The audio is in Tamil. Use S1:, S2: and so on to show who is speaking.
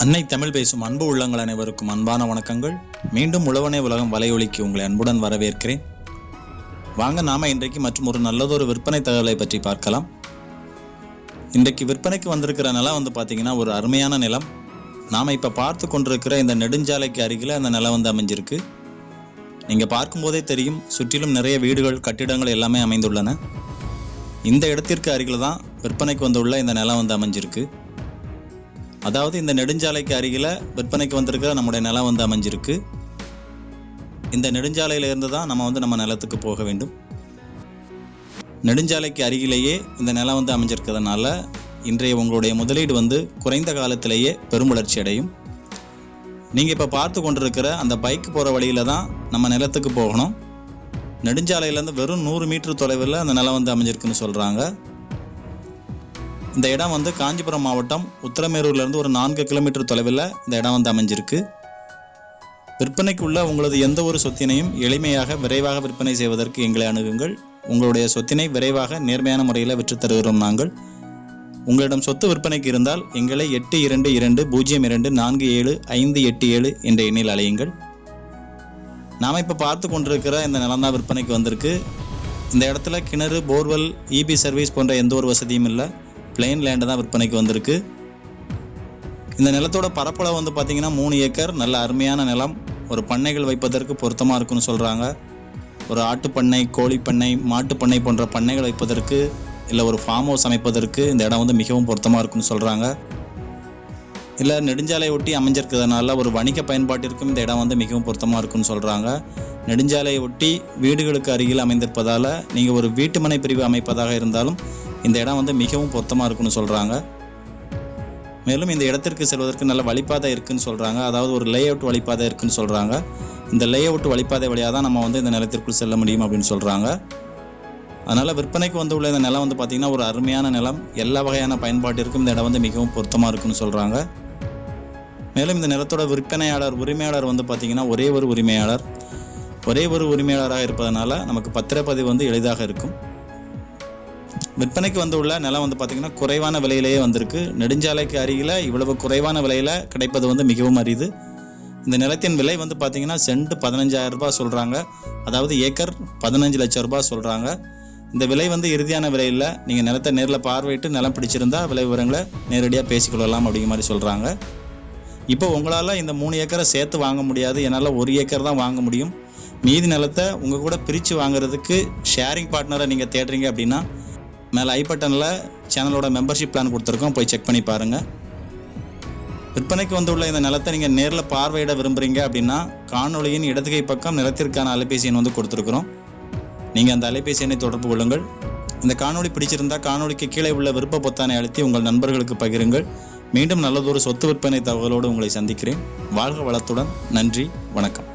S1: அன்னை தமிழ் பேசும் அன்பு உள்ளங்கள் அனைவருக்கும் அன்பான வணக்கங்கள். மீண்டும் உழவனே உலகம் வலையொலிக்கு உங்களை அன்புடன் வரவேற்கிறேன். வாங்க நாம இன்றைக்கு மற்றும் ஒரு நல்லதொரு விற்பனை தகவலை பற்றி பார்க்கலாம். இன்றைக்கு விற்பனைக்கு வந்திருக்கிற நிலம் பார்த்தீங்கன்னா ஒரு அருமையான நிலம். நாம் இப்போ பார்த்து கொண்டிருக்கிற இந்த நெடுஞ்சாலைக்கு அருகில் அந்த நிலம் அமைஞ்சிருக்கு. நீங்கள் பார்க்கும்போதே தெரியும், சுற்றிலும் நிறைய வீடுகள் கட்டிடங்கள் எல்லாமே அமைந்துள்ளன. இந்த இடத்திற்கு அருகில் தான் விற்பனைக்கு வந்துள்ள இந்த நிலம் அமைஞ்சிருக்கு. அதாவது இந்த நெடுஞ்சாலைக்கு அருகில் விற்பனைக்கு வந்திருக்கிற நம்முடைய நிலம் அமைஞ்சிருக்கு. இந்த நெடுஞ்சாலையில இருந்து தான் நம்ம நிலத்துக்கு போக வேண்டும். நெடுஞ்சாலைக்கு அருகிலேயே இந்த நிலம் அமைஞ்சிருக்கிறதுனால இன்றைய உங்களுடைய முதலீடு குறைந்த காலத்திலேயே பெரும் வளர்ச்சி அடையும். நீங்கள் இப்போ பார்த்து கொண்டிருக்கிற அந்த பைக் போகிற வழியில தான் நம்ம நிலத்துக்கு போகணும். நெடுஞ்சாலையிலேருந்து வெறும் 100 மீட்டர் தொலைவில் அந்த நிலம் அமைஞ்சிருக்குன்னு சொல்கிறாங்க. இந்த இடம் காஞ்சிபுரம் மாவட்டம் உத்திரமேரூர்லேருந்து ஒரு 4 கிலோமீட்டர் தொலைவில் இந்த இடம் அமைஞ்சிருக்கு. விற்பனைக்குள்ள உங்களது எந்த ஒரு சொத்தினையும் எளிமையாக விரைவாக விற்பனை செய்வதற்கு எங்களை அணுகுங்கள். உங்களுடைய சொத்தினை விரைவாக நேர்மையான முறையில் விற்று தருகிறோம் நாங்கள். உங்களிடம் சொத்து விற்பனைக்கு இருந்தால் எங்களை 8220247587 என்ற எண்ணில் அழையுங்கள். நாம் இப்போ பார்த்து கொண்டிருக்கிற இந்த நிலம்தான் விற்பனைக்கு வந்திருக்கு. இந்த இடத்துல கிணறு, போர்வெல், இபி சர்வீஸ் போன்ற எந்த ஒரு வசதியும் இல்லை. பிளெயின் லேண்டு தான் விற்பனைக்கு வந்திருக்கு. இந்த நிலத்தோட பரப்பளவு பார்த்தீங்கன்னா 3 ஏக்கர். நல்ல அருமையான நிலம். ஒரு பண்ணைகள் வைப்பதற்கு பொருத்தமாக இருக்குன்னு சொல்கிறாங்க. ஒரு ஆட்டுப்பண்ணை, கோழிப்பண்ணை, மாட்டுப்பண்ணை போன்ற பண்ணைகள் வைப்பதற்கு இல்லை ஒரு ஃபார்ம் ஹவுஸ் அமைப்பதற்கு இந்த இடம் மிகவும் பொருத்தமாக இருக்குன்னு சொல்கிறாங்க. இல்லை நெடுஞ்சாலை ஒட்டி அமைஞ்சிருக்கிறதுனால ஒரு வணிக பயன்பாட்டிற்கும் இந்த இடம் மிகவும் பொருத்தமாக இருக்குன்னு சொல்கிறாங்க. நெடுஞ்சாலையை ஒட்டி வீடுகளுக்கு அருகில் அமைந்திருப்பதால் நீங்கள் ஒரு வீட்டுமனை பிரிவு அமைப்பதாக இருந்தாலும் இந்த இடம் மிகவும் பொருத்தமாக இருக்குன்னு சொல்கிறாங்க. மேலும் இந்த இடத்திற்கு செல்வதற்கு நல்ல வழிபாதை இருக்குன்னு சொல்கிறாங்க. அதாவது ஒரு லே அவுட் வழிபாதை இருக்குன்னு சொல்கிறாங்க. இந்த லே அவுட் வழிபாதை வழியாக தான் நம்ம இந்த நிலத்திற்குள் செல்ல முடியும் அப்படின்னு சொல்கிறாங்க. அதனால் விற்பனைக்கு உள்ள இந்த நிலம் பார்த்திங்கன்னா ஒரு அருமையான நிலம். எல்லா வகையான பயன்பாட்டிற்கும் இந்த இடம் மிகவும் பொருத்தமாக இருக்குன்னு சொல்கிறாங்க. மேலும் இந்த நிலத்தோட உரிமையாளர் பார்த்திங்கன்னா ஒரே ஒரு உரிமையாளராக இருப்பதனால நமக்கு பத்திரப்பதிவு எளிதாக இருக்கும். விற்பனைக்கு உள்ள நிலம் பார்த்திங்கன்னா குறைவான விலையிலேயே வந்திருக்கு. நெடுஞ்சாலைக்கு அருகில் இவ்வளவு குறைவான விலையில் கிடைப்பது மிகவும் அரிது. இந்த நிலத்தின் விலை பார்த்திங்கன்னா சென்ட் 15,000 ரூபாய் சொல்கிறாங்க. அதாவது ஏக்கர் 15 லட்சம் ரூபாய் சொல்கிறாங்க. இந்த விலை இறுதியான விலை இல்லை. நீங்கள் நிலத்தை நேரில் பார்வையிட்டு நிலம் பிடிச்சிருந்தா விலை விவரங்களை நேரடியாக பேசிக்கொள்ளலாம் அப்படிங்கிற மாதிரி சொல்கிறாங்க. இப்போ உங்களால் இந்த 3 ஏக்கரை சேர்த்து வாங்க முடியாது. என்னால் 1 ஏக்கர் தான் வாங்க முடியும். மீதி நிலத்தை உங்கள் கூட பிரித்து வாங்குறதுக்கு ஷேரிங் பார்ட்னரை நீங்கள் தேடுறீங்க அப்படின்னா மேலே ஐ பட்டனில் சேனலோட மெம்பர்ஷிப் பிளான் கொடுத்துருக்கோம், போய் செக் பண்ணி பாருங்கள். விற்பனைக்கு உள்ள இந்த நிலத்தை நீங்கள் நேரில் பார்வையிட விரும்புகிறீங்க அப்படின்னா காணொலியின் இடதுகை பக்கம் நிலத்திற்கான அலைபேசி எண் கொடுத்துருக்குறோம். நீங்கள் அந்த அலைபேசி எண்ணை தொடர்பு கொள்ளுங்கள். இந்த காணொலி பிடிச்சிருந்தால் காணொலிக்கு கீழே உள்ள விருப்ப பொத்தானை அழுத்தி உங்கள் நண்பர்களுக்கு பகிருங்கள். மீண்டும் நல்லதொரு சொத்து விற்பனை தகவலோடு உங்களை சந்திக்கிறேன். வாழ்க வளத்துடன். நன்றி, வணக்கம்.